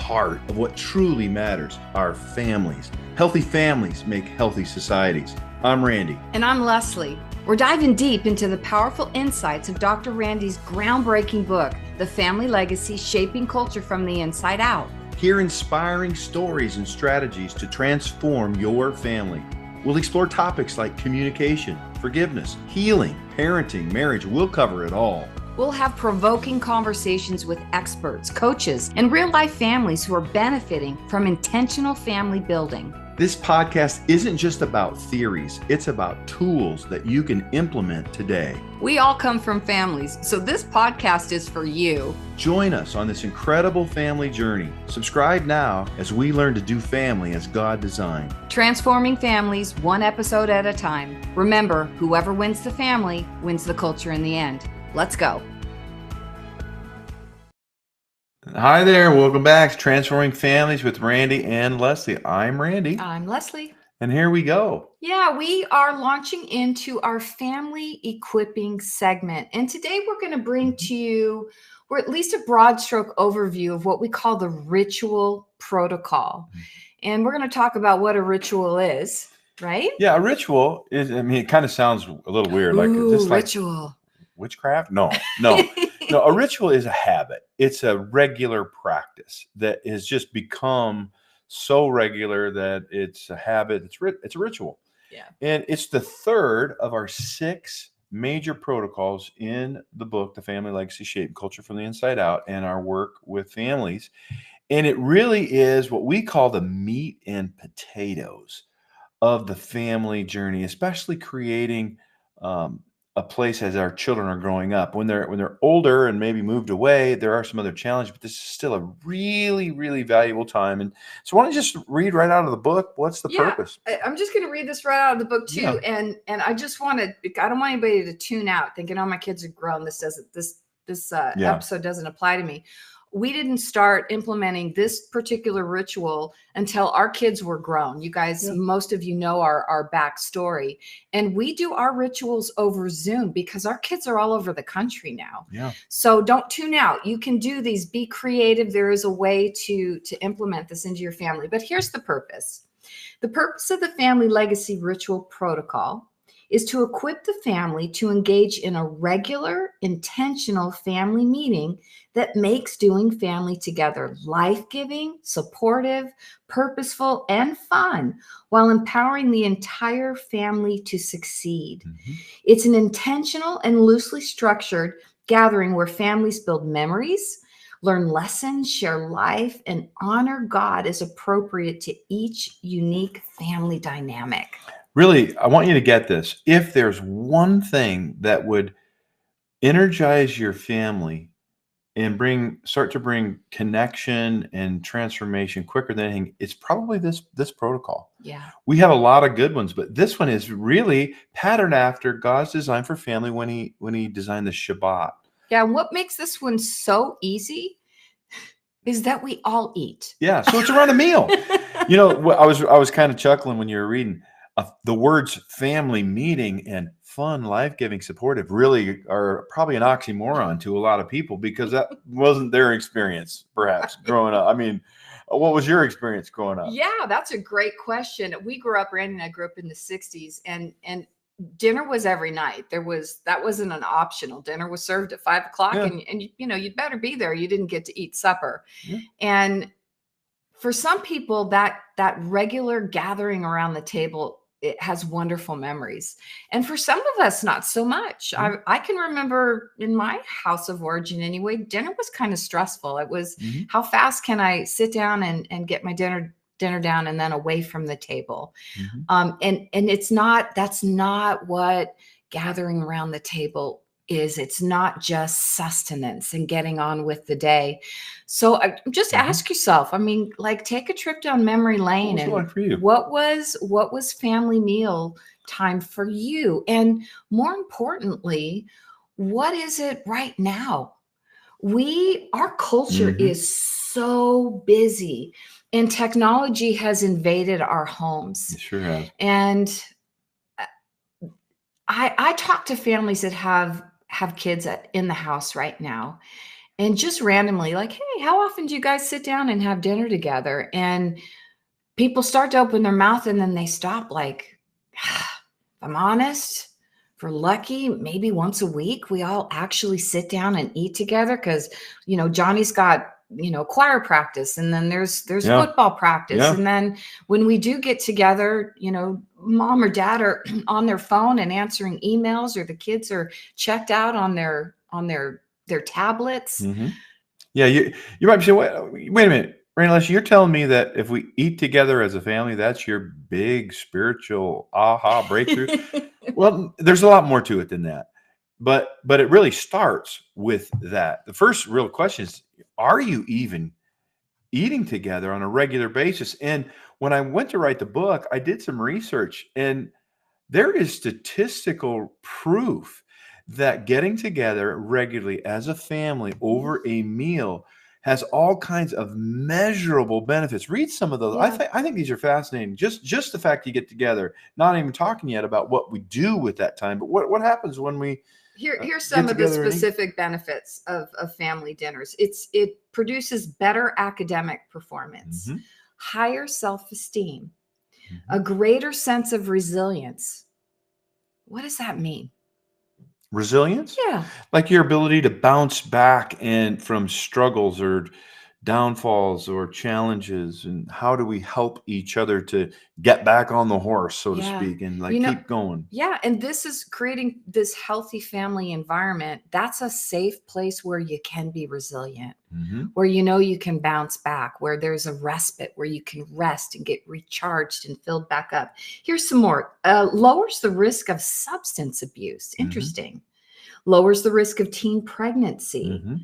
heart of what truly matters, our families. Healthy families make healthy societies. I'm Randy. And I'm Leslie. We're diving deep into the powerful insights of Dr. Randy's groundbreaking book, The Family Legacy: Shaping Culture from the Inside Out. Hear inspiring stories and strategies to transform your family. We'll explore topics like communication, forgiveness, healing, parenting, marriage. We'll cover it all. We'll have provoking conversations with experts, coaches, and real-life families who are benefiting from intentional family building. This podcast isn't just about theories, it's about tools that you can implement today. We all come from families, so this podcast is for you. Join us on this incredible family journey. Subscribe now as we learn to do family as God designed. Transforming families one episode at a time. Remember, whoever wins the family wins the culture in the end. Let's go. Hi there. Welcome back to Transforming Families with Randy and Leslie. I'm Randy. I'm Leslie. And here we go. Yeah, we are launching into our family equipping segment. And today we're going to bring to you, or at least a broad stroke overview of what we call the ritual protocol. And we're going to talk about what a ritual is, right? Yeah, a ritual is, it kind of sounds a little weird. Ooh, ritual. Witchcraft? No. No, a ritual is a habit. It's a regular practice that has just become so regular that it's a habit. It's a ritual. Yeah. And it's the third of our 6 major protocols in the book, The Family Legacy: Shaping Culture from the Inside Out, and our work with families. And it really is what we call the meat and potatoes of the family journey, especially creating a place as our children are growing up. When they're older and maybe moved away, there are some other challenges, but this is still a really, really valuable time. And so why don't you just read right out of the book? What's the purpose? I'm just going to read this right out of the book too. Yeah. And I just I don't want anybody to tune out thinking, oh, my kids are grown. This episode doesn't apply to me. We didn't start implementing this particular ritual until our kids were grown. You guys, most of you know our backstory. And we do our rituals over Zoom because our kids are all over the country now. Yeah. So don't tune out. You can do these. Be creative. There is a way to implement this into your family. But here's the purpose. The purpose of the Family Legacy Ritual Protocol is to equip the family to engage in a regular, intentional family meeting that makes doing family together life-giving, supportive, purposeful, and fun, while empowering the entire family to succeed. Mm-hmm. It's an intentional and loosely structured gathering where families build memories, learn lessons, share life, and honor God as appropriate to each unique family dynamic. Really, I want you to get this. If there's one thing that would energize your family and start to bring connection and transformation quicker than anything, it's probably this protocol. Yeah. We have a lot of good ones, but this one is really patterned after God's design for family when he designed the Shabbat. Yeah, and what makes this one so easy is that we all eat. Yeah, so it's around a meal. I was kind of chuckling when you were reading. The words family meeting and fun, life-giving, supportive really are probably an oxymoron to a lot of people because that wasn't their experience, perhaps, growing up. I mean, what was your experience growing up? Yeah, that's a great question. We grew up, Randy and I grew up in the 60s, and dinner was every night. That wasn't an optional. Dinner was served at 5 o'clock, and you'd better be there. You didn't get to eat supper. Yeah. And for some people, that regular gathering around the table, it has wonderful memories. And for some of us, not so much. Mm-hmm. I can remember in my house of origin anyway, dinner was kind of stressful. It was, how fast can I sit down and get my dinner down and then away from the table? Mm-hmm. And that's not what gathering around the table is. It's not just sustenance and getting on with the day. So just ask yourself, take a trip down memory lane and for you? What was family meal time for you? And more importantly, what is it right now? Our culture is so busy and technology has invaded our homes. It sure has. And I talk to families that have kids in the house right now. And just randomly, like, hey, how often do you guys sit down and have dinner together? And people start to open their mouth and then they stop, like, if I'm honest, if we're lucky, maybe once a week, we all actually sit down and eat together. Cause, Johnny's got, choir practice, and then there's Yeah. football practice. Yeah. And then when we do get together, mom or dad are on their phone and answering emails, or the kids are checked out on their tablets. Hmm. Yeah. You might be saying, wait a minute, Leslie, you're telling me that if we eat together as a family, that's your big spiritual aha breakthrough? Well, there's a lot more to it than that. But it really starts with that. The first real question is, are you even eating together on a regular basis? And when I went to write the book, I did some research, and there is statistical proof that getting together regularly as a family over a meal has all kinds of measurable benefits. Read some of those. Yeah. I think these are fascinating. Just the fact you get together, not even talking yet about what we do with that time, but what happens when we Here's get some of the together and eat. specific benefits of family dinners. It produces better academic performance, Mhm, higher self-esteem, mhm. a greater sense of resilience. What does that mean? Resilience, Yeah. like your ability to bounce back and from struggles or downfalls or challenges, and how do we help each other to get back on the horse, so to Yeah. speak, and like You know, keep going. yeah, and this is creating this healthy family environment. That's a safe place where you can be resilient, Hmm. where you can bounce back, where there's a respite, where you can rest and get recharged and filled back up. Here's some more. Lowers the risk of substance abuse. Hmm. Interesting. Lowers the risk of teen pregnancy, Hmm.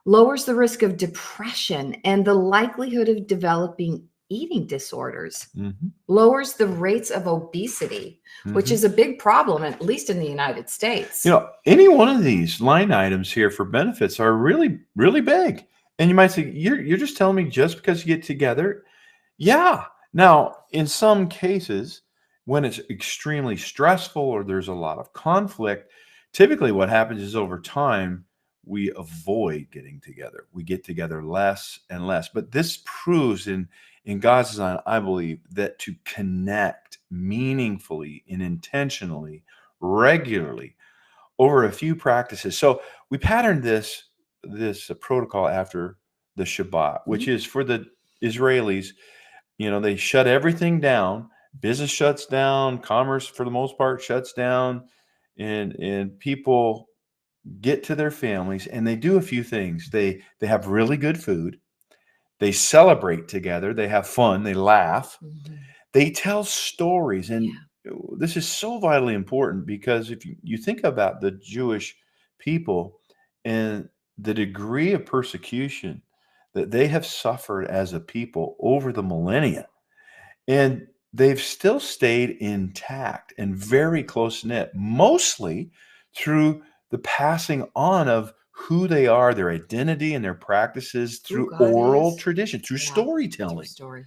lowers the risk of depression and the likelihood of developing eating disorders, Hmm. lowers the rates of obesity, which Hmm. is a big problem, at least in the United States. Any one of these line items here for benefits are really, really big. And you might say, you're just telling me just because you get together. Yeah. Now, in some cases, when it's extremely stressful or there's a lot of conflict, typically what happens is over time, we avoid getting together. We get together less and less. But this proves in God's design, I believe, that to connect meaningfully and intentionally, regularly over a few practices. So we patterned this protocol after the Shabbat, which Mhm. is for the Israelis. They shut everything down. Business shuts down. Commerce, for the most part, shuts down, and people get to their families and they do a few things. They have really good food. They celebrate together. They have fun. They laugh. Mhm. They tell stories, and Yeah. this is so vitally important because if you think about the Jewish people and the degree of persecution that they have suffered as a people over the millennia, and they've still stayed intact and very close knit, mostly through the passing on of who they are, their identity, and their practices Who through God oral is. tradition, through Yeah. True storytelling. story.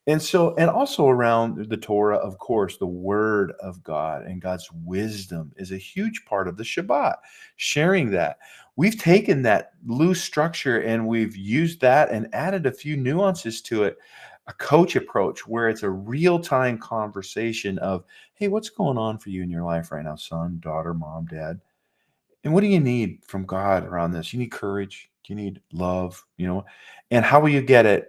And also around the Torah, of course, the word of God and God's wisdom is a huge part of the Shabbat, sharing that. We've taken that loose structure and we've used that and added a few nuances to it, a coach approach where it's a real-time conversation of, hey, what's going on for you in your life right now, son, daughter, mom, dad? And what do you need from God around this? You need courage, you need love, and how will you get it?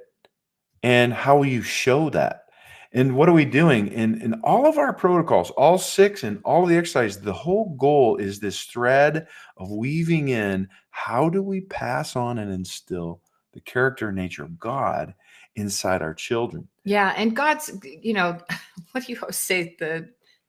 And how will you show that? And what are we doing? In all of our protocols, all six and all of the exercises, the whole goal is this thread of weaving in how do we pass on and instill the character and nature of God inside our children? Yeah, and God's, what do you always say? The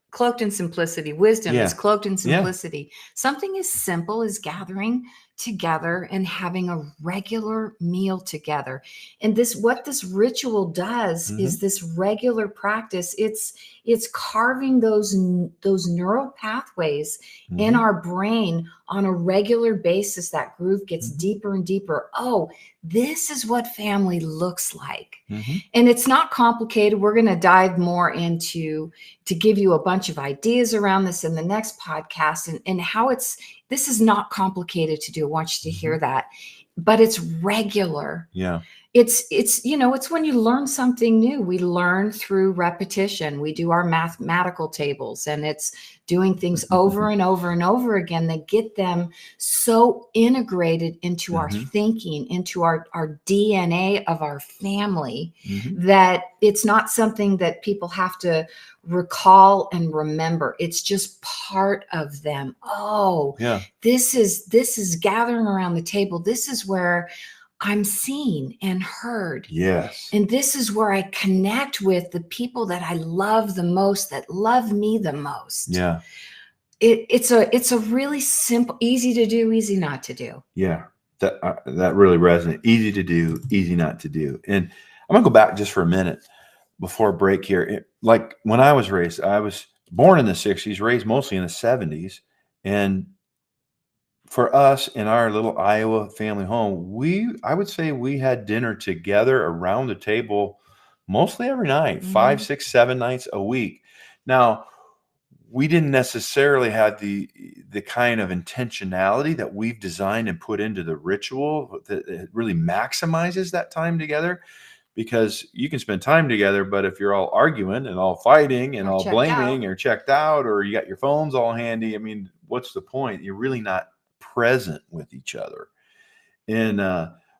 cloaked in simplicity. Wisdom is Yeah. cloaked in Yeah. simplicity. Something as simple as gathering together and having a regular meal together. And what this ritual does Hmm. is this regular practice. It's carving those neural pathways in Hmm. our brain on a regular basis. That groove gets Hmm. deeper and deeper. Oh, this is what family looks like. Hmm. And it's not complicated. We're going to dive more into to give you a bunch of ideas around this in the next podcast, and how this is not complicated to do. I want you to Hmm. hear that. but it's regular. Yeah. It's you know, it's when you learn something new. We learn through repetition. We do our mathematical tables, and it's doing things over and over and over again that get them so integrated into our thinking, into our DNA of our family, that it's not something that people have to recall and remember. It's just part of them. Oh, Yeah. this is gathering around the table. This is where I'm seen and heard. Yes. And this is where I connect with the people that I love the most, that love me the most. Yeah. It's a really simple, easy to do, easy not to do. Yeah. That really resonates. Easy to do, easy not to do. And I'm gonna go back just for a minute before break here. Like when I was raised, I was born in the 60s, raised mostly in the 70s. And for us in our little Iowa family home, I would say we had dinner together around the table mostly every night, 5, 6, 7 nights a week. Now, we didn't necessarily have the kind of intentionality that we've designed and put into the ritual that really maximizes that time together, because you can spend time together, but if you're all arguing and all fighting and Or all checked out. blaming or checked out, or you got your phones all handy, I mean, what's the point? You're really not present with each other. And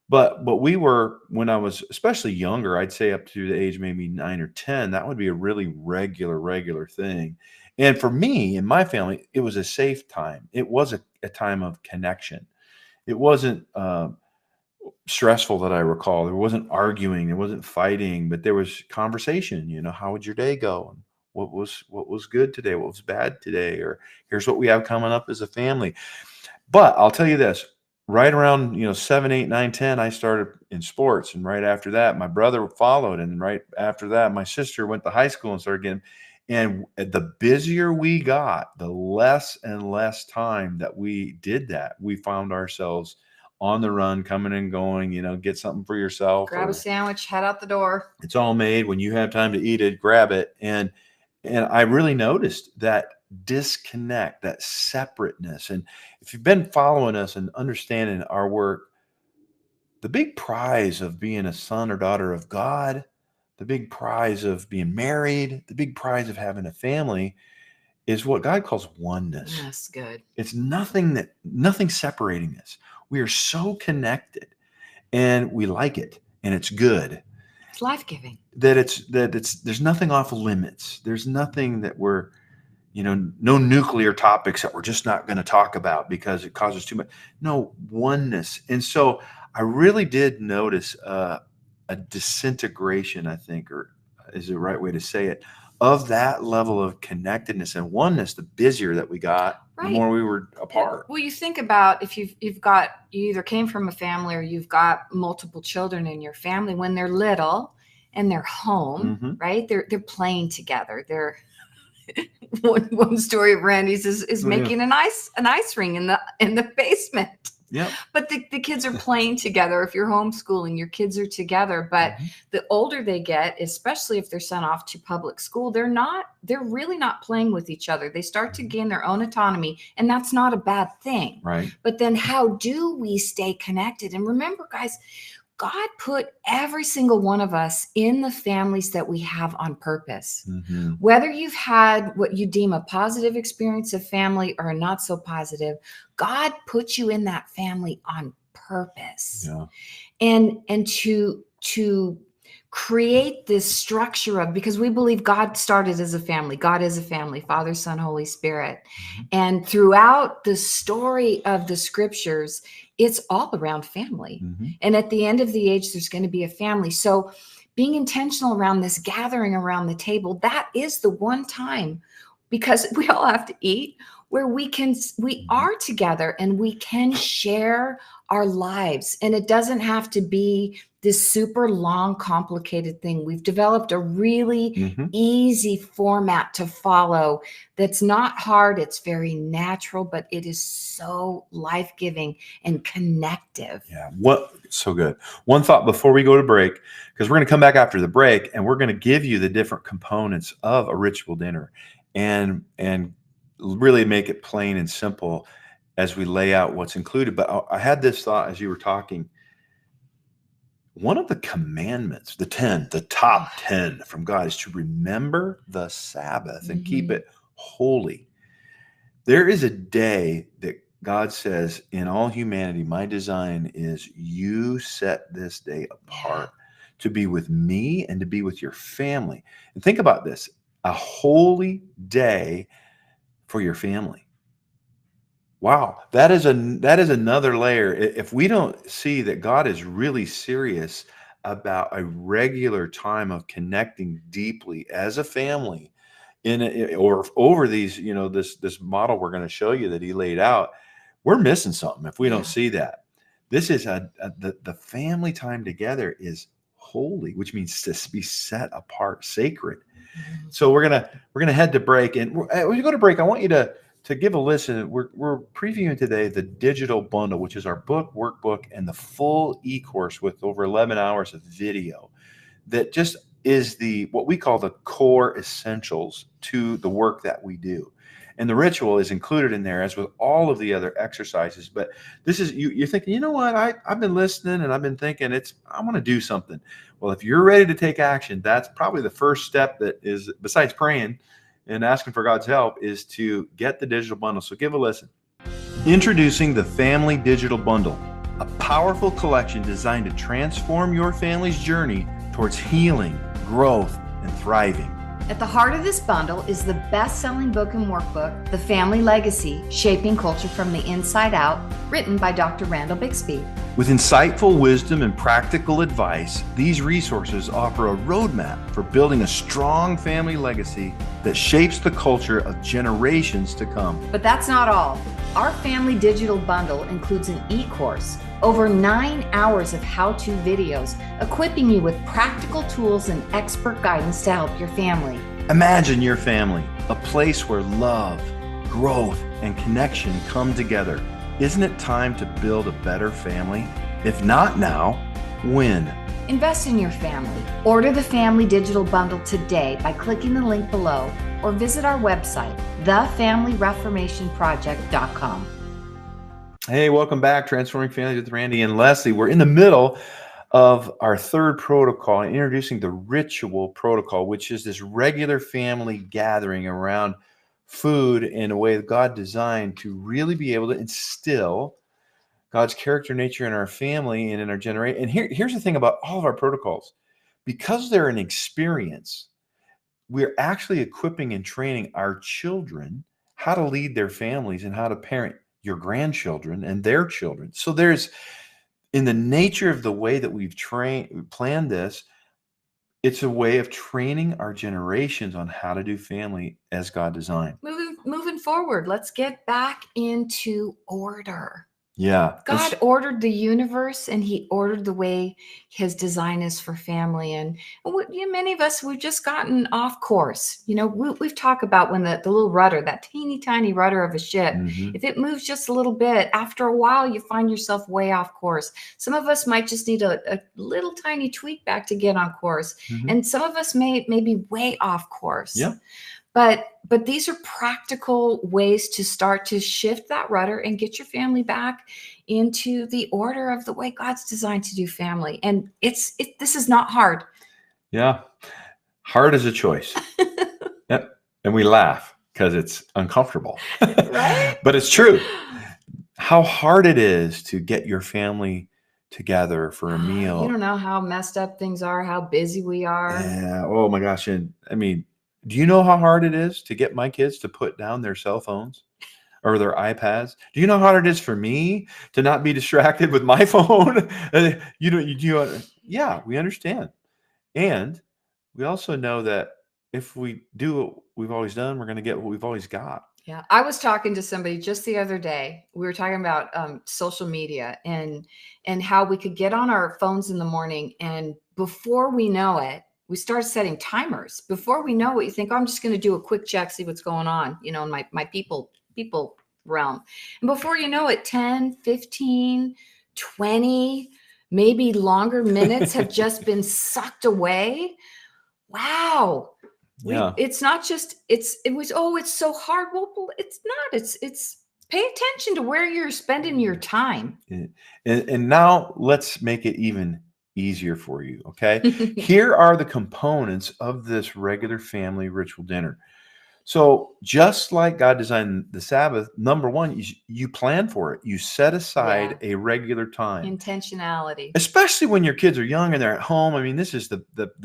but we were, when I was especially younger, I'd say up to the age maybe 9 or 10, that would be a really regular thing. And for me and my family, it was a safe time. It was a time of connection. It wasn't stressful that I recall. There wasn't arguing, there wasn't fighting, but there was conversation. You know, how would your day go? And what was good today? What was bad today? Or here's what we have coming up as a family. But I'll tell you this, right around, 7, 8, 9, 10, I started in sports. And right after that, my brother followed. And right after that, my sister went to high school and started getting, and the busier we got, the less and less time that we did that. We found ourselves on the run, coming and going, get something for yourself. Grab a sandwich, head out the door. It's all made. When you have time to eat it, grab it. And I really noticed that disconnect, that separateness. And if you've been following us and understanding our work, the big prize of being a son or daughter of God, the big prize of being married, the big prize of having a family is what God calls oneness. That's good. It's nothing separating us. We are so connected, and we like it, and it's good. It's life-giving. There's nothing off limits. There's nothing that we're, no nuclear topics that we're just not going to talk about because it causes too much. No, oneness. And so I really did notice a disintegration, I think, or is the right way to say it, of that level of connectedness and oneness. The busier that we got, Right. the more we were apart. Well, you think about if you either came from a family or you've got multiple children in your family. When they're little and they're home, right? They're playing together. They're one story of Randy's is making an ice ring in the basement. Yeah. But the kids are playing together. If you're homeschooling, your kids are together. But the older they get, especially if they're sent off to public school, they're really not playing with each other. They start to gain their own autonomy, and that's not a bad thing. Right. But then how do we stay connected? And remember, guys, God put every single one of us in the families that we have on purpose. Whether you've had what you deem a positive experience of family or a not so positive, God put you in that family on purpose. Yeah. And to create this structure of, because we believe God started as a family. God is a family, Father, Son, Holy Spirit. And throughout the story of the scriptures, it's all around family. And at the end of the age, there's going to be a family. So being intentional around this gathering around the table, that is the one time, because we all have to eat, where we are together and we can share our lives. And it doesn't have to be this super long, complicated thing. We've developed a really easy format to follow that's not hard. It's very natural, but it is so life-giving and connective. Yeah. So good. One thought before we go to break, because we're going to come back after the break and we're going to give you the different components of a ritual dinner and really make it plain and simple. as we lay out what's included. But I had this thought as you were talking. One of the commandments, the top 10 from God, is to remember the Sabbath and keep it holy. There is a day that God says, in all humanity, my design is you set this day apart to be with me and to be with your family. And think about this, a holy day for your family. Wow, that is another layer. If we don't see that God is really serious about a regular time of connecting deeply as a family or over these, this model we're going to show you that he laid out, we're missing something if we don't see that. This is the family time together is holy, which means to be set apart, sacred. So we're gonna head to break, and when you go to break, I want you to give a listen. We're previewing today the digital bundle, which is our book, workbook, and the full e-course with over 11 hours of video that just is what we call the core essentials to the work that we do. And the ritual is included in there, as with all of the other exercises. But this is you're thinking, you know what? I've been listening and I've been thinking I want to do something. Well, if you're ready to take action, that's probably the first step that is, besides praying and asking for God's help, is to get the digital bundle. So give a listen. Introducing the Family Digital Bundle, a powerful collection designed to transform your family's journey towards healing, growth, and thriving. At the heart of this bundle is the best-selling book and workbook, The Family Legacy, Shaping Culture from the Inside Out, written by Dr. Randall Bixby. With insightful wisdom and practical advice, these resources offer a roadmap for building a strong family legacy that shapes the culture of generations to come. But that's not all. Our Family Digital Bundle includes an e-course, over 9 hours of how-to videos, equipping you with practical tools and expert guidance to help your family. Imagine your family, a place where love, growth, and connection come together. Isn't it time to build a better family? If not now, when? Invest in your family. Order the Family Digital Bundle today by clicking the link below or visit our website, thefamilyreformationproject.com. Hey, welcome back. Transforming Families with Randy and Leslie. We're in the middle of our third protocol, introducing the ritual protocol, which is this regular family gathering around food in a way that God designed to really be able to instill God's character, nature in our family and in our generation. And here's the thing about all of our protocols. Because they're an experience, we're actually equipping and training our children how to lead their families and how to parent your grandchildren and their children. So there's, in the nature of the way that we've planned this, it's a way of training our generations on how to do family as God designed. Moving forward, let's get back into order. Yeah. God ordered the universe, and he ordered the way his design is for family. And many of us, we've just gotten off course. We've talked about when the little rudder, that teeny tiny rudder of a ship, if it moves just a little bit, after a while, you find yourself way off course. Some of us might just need a little tiny tweak back to get on course. And some of us may be way off course. Yeah. But these are practical ways to start to shift that rudder and get your family back into the order of the way God's designed to do family. And this is not hard. Yeah. Hard is a choice. Yep. And we laugh because it's uncomfortable. Right? But it's true. How hard it is to get your family together for a meal. You don't know how messed up things are, how busy we are. Yeah. Oh my gosh. And I mean, do you know how hard it is to get my kids to put down their cell phones or their iPads? Do you know how hard it is for me to not be distracted with my phone? Yeah, we understand. And we also know that if we do what we've always done, we're going to get what we've always got. Yeah. I was talking to somebody just the other day. We were talking about social media and how we could get on our phones in the morning, and before we know it, we start setting timers. Before we know it, you think, I'm just going to do a quick check, see what's going on, in my people realm. And before you know it, 10, 15, 20, maybe longer minutes have just been sucked away. Wow. Yeah. It's not just, it's so hard. Well, it's not, it's Pay attention to where you're spending your time. And now let's make it even easier for you. Okay. Here are the components of this regular family ritual dinner. So just like God designed the Sabbath, number one, you plan for it. You set aside a regular time. Intentionality. Especially when your kids are young and they're at home. I mean, this is the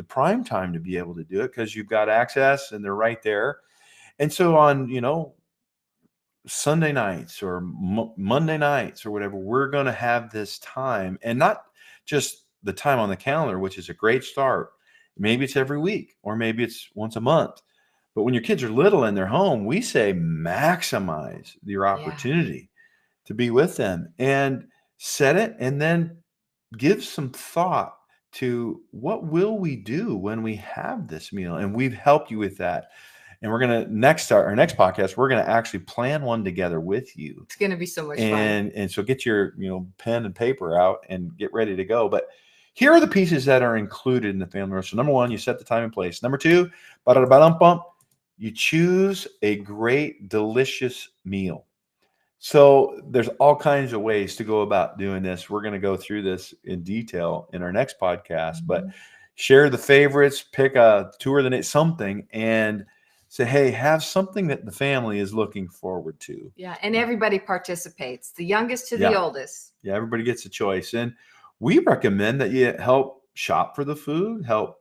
prime time to be able to do it because you've got access and they're right there. And so on, Sunday nights or Monday nights or whatever, we're going to have this time, and not just the time on the calendar, which is a great start. Maybe it's every week or maybe it's once a month. But when your kids are little and they're home, we say maximize your opportunity to be with them and set it, and then give some thought to what will we do when we have this meal. And we've helped you with that. And we're going to our next podcast, we're going to actually plan one together with you. It's going to be so much fun. And so get your, pen and paper out and get ready to go. But here are the pieces that are included in the family ritual. Number one, you set the time and place. Number two, you choose a great, delicious meal. So there's all kinds of ways to go about doing this. We're going to go through this in detail in our next podcast, but share the favorites, pick a tour the next something, and say, hey, have something that the family is looking forward to. Yeah. And everybody participates, the youngest to the oldest. Yeah. Everybody gets a choice. And we recommend that you help shop for the food, help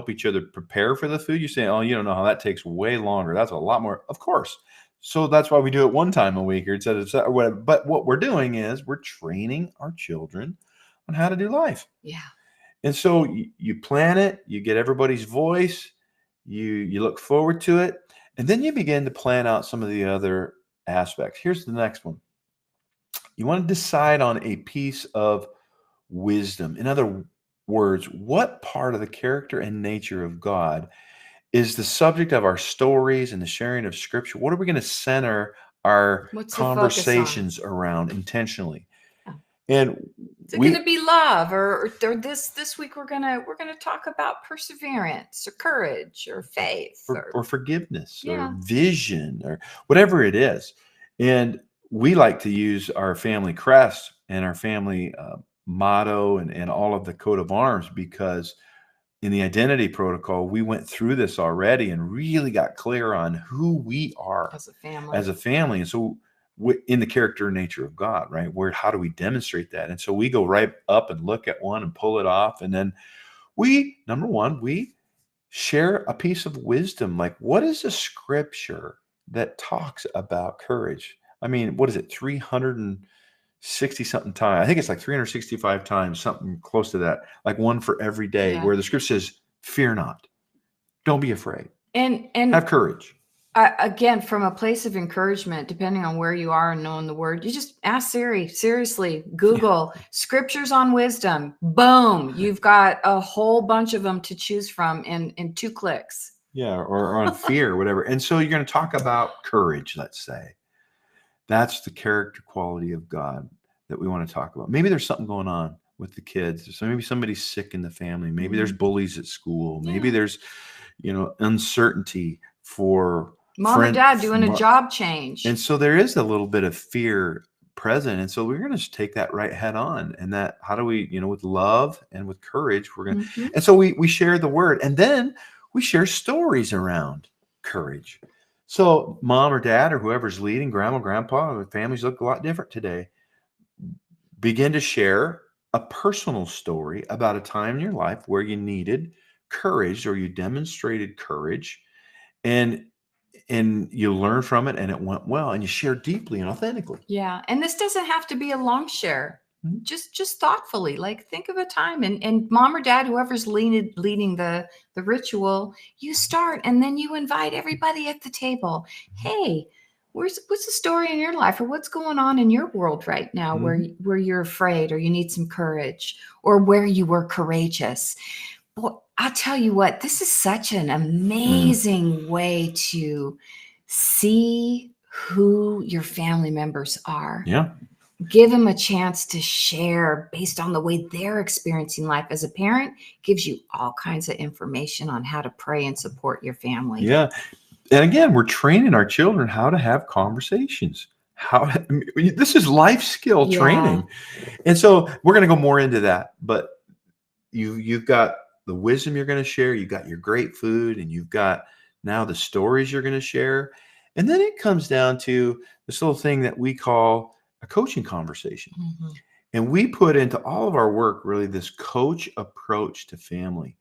each other prepare for the food. You say, oh, you don't know how that takes way longer. That's a lot more. Of course. So that's why we do it one time a week or instead of whatever. But what we're doing is we're training our children on how to do life. Yeah. And so you plan it, you get everybody's voice, you look forward to it, and then you begin to plan out some of the other aspects. Here's the next one. You want to decide on a piece of wisdom. In other words, what part of the character and nature of God is the subject of our stories and the sharing of Scripture? What are we going to center our conversations around intentionally? Yeah. And is it going to be love, or this week we're gonna talk about perseverance or courage or faith or forgiveness or vision or whatever it is. And we like to use our family crest and our family motto and all of the coat of arms, because in the identity protocol, we went through this already and really got clear on who we are as a family. And so in the character and nature of God, right? How do we demonstrate that? And so we go right up and look at one and pull it off. And then number one, we share a piece of wisdom. Like, what is a scripture that talks about courage? I mean, what is it? 360 something times. I think it's like 365 times, something close to that, like one for every day, where the scripture says, fear not, don't be afraid, and have courage. Again, from a place of encouragement, depending on where you are and knowing the word, you just ask Siri, seriously, Google scriptures on wisdom. Boom. You've got a whole bunch of them to choose from in 2 clicks. Yeah. Or on fear, whatever. And so you're going to talk about courage, let's say. That's the character quality of God that we want to talk about. Maybe there's something going on with the kids. So maybe somebody's sick in the family. Maybe there's bullies at school. Maybe there's, uncertainty for mom and dad doing a job change. And so there is a little bit of fear present. And so we're going to take that right head on. And that, how do we, with love and with courage, we're going to, and so we share the word, and then we share stories around courage. So mom or dad or whoever's leading, grandma, grandpa, families look a lot different today. Begin to share a personal story about a time in your life where you needed courage or you demonstrated courage, and you learn from it and it went well, and you share deeply and authentically. Yeah. And this doesn't have to be a long share. Just thoughtfully, like, think of a time, and mom or dad, whoever's leading the ritual, you start, and then you invite everybody at the table. Hey, what's the story in your life, or what's going on in your world right now where you're afraid, or you need some courage, or where you were courageous? Well, I'll tell you what, this is such an amazing way to see who your family members are. Yeah. Give them a chance to share based on the way they're experiencing life. As a parent, gives you all kinds of information on how to pray and support your family. Yeah. And again, we're training our children how to have conversations, how I mean, this is life skill Yeah. training. And so we're going to go more into that, but you've got the wisdom you're going to share, you've got your great food, and you've got now the stories you're going to share. And then it comes down to this little thing that we call a coaching conversation. Mhm. And we put into all of our work really this coach approach to family.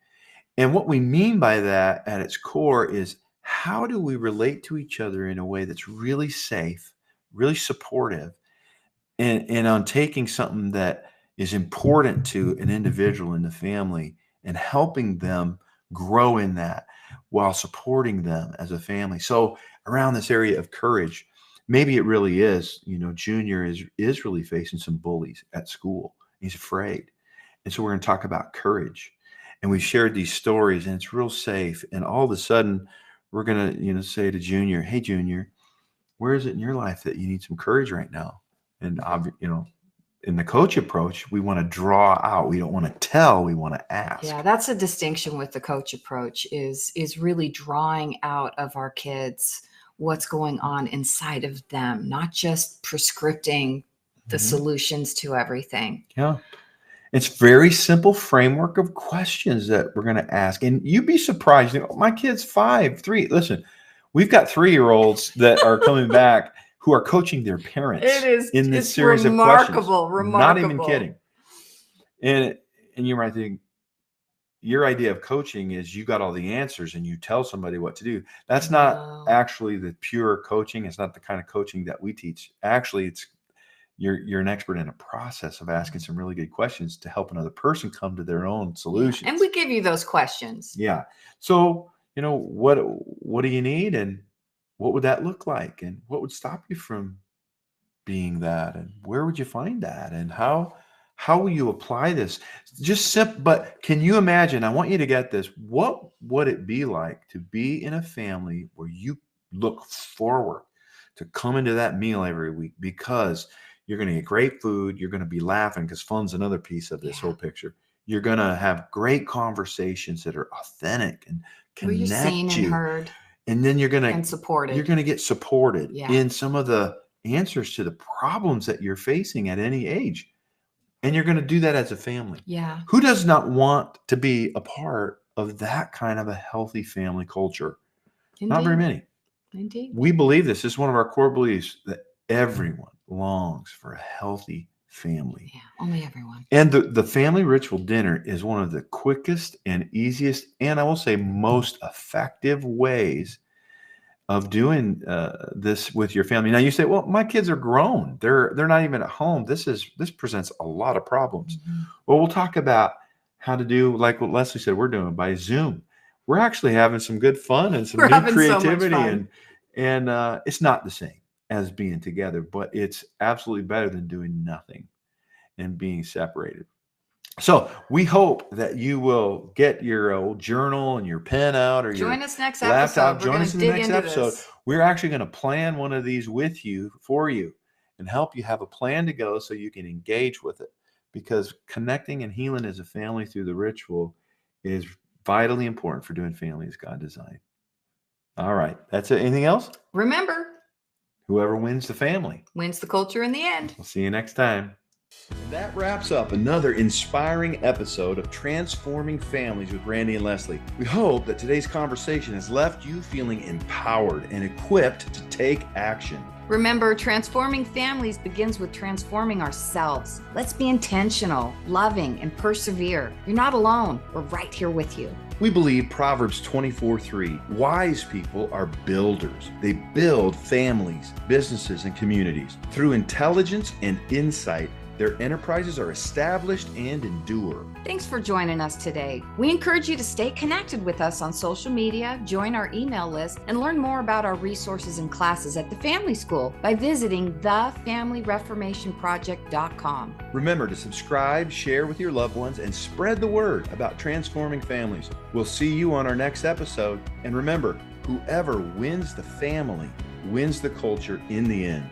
And what we mean by that at its core is, how do we relate to each other in a way that's really safe, really supportive, and on taking something that is important to an individual in the family and helping them grow in that while supporting them as a family. So around this area of courage, maybe it really is, Junior is really facing some bullies at school. He's afraid. And so we're going to talk about courage. And we shared these stories, and it's real safe. And all of a sudden, we're going to, say to Junior, hey, Junior, where is it in your life that you need some courage right now? And, in the coach approach, we want to draw out. We don't want to tell. We want to ask. Yeah, that's a distinction with the coach approach is really drawing out of our kids what's going on inside of them, not just prescripting the solutions to everything. Yeah. It's very simple framework of questions that we're going to ask. And you'd be surprised. My kid's 5, 3. Listen, we've got 3-year-olds that are coming back who are coaching their parents in this series of questions. Remarkable. Not even kidding. And you might think, your idea of coaching is you got all the answers and you tell somebody what to do. That's not actually the pure coaching. It's not the kind of coaching that we teach. Actually, it's you're an expert in a process of asking some really good questions to help another person come to their own solutions. And we give you those questions. Yeah. So, what do you need, and what would that look like, and what would stop you from being that, and where would you find that, and how will you apply this? Just simple, but can you imagine? I want you to get this. What would it be like to be in a family where you look forward to coming to that meal every week because you're going to get great food. You're going to be laughing because fun's another piece of this whole picture. You're going to have great conversations that are authentic and connect you're seen you. And heard. And then you're going to and supported. You're going to get supported in some of the answers to the problems that you're facing at any age. And you're going to do that as a family. Yeah. Who does not want to be a part of that kind of a healthy family culture? Indeed. Not very many. Indeed. We believe this. This is one of our core beliefs, that everyone longs for a healthy family. Yeah, only everyone. And the family ritual dinner is one of the quickest and easiest, and I will say most effective ways of doing this with your family. Now you say, well, my kids are grown. They're not even at home. This presents a lot of problems. Mm-hmm. Well, we'll talk about how to do like what Leslie said we're doing by Zoom. We're actually having some good fun and some new creativity, and it's not the same as being together, but it's absolutely better than doing nothing and being separated. So we hope that you will get your old journal and your pen out, or join your us next laptop. episode. Join us in the next episode. We're actually going to plan one of these with you, for you, and help you have a plan to go so you can engage with it. Because connecting and healing as a family through the ritual is vitally important for doing family as God designed. All right. That's it. Anything else? Remember, whoever wins the family wins the culture in the end. We'll see you next time. That wraps up another inspiring episode of Transforming Families with Randy and Leslie. We hope that today's conversation has left you feeling empowered and equipped to take action. Remember, transforming families begins with transforming ourselves. Let's be intentional, loving, and persevere. You're not alone. We're right here with you. We believe Proverbs 24:3, wise people are builders. They build families, businesses, and communities. Through intelligence and insight, their enterprises are established and endure. Thanks for joining us today. We encourage you to stay connected with us on social media, join our email list, and learn more about our resources and classes at the Family School by visiting thefamilyreformationproject.com. Remember to subscribe, share with your loved ones, and spread the word about transforming families. We'll see you on our next episode. And remember, whoever wins the family wins the culture in the end.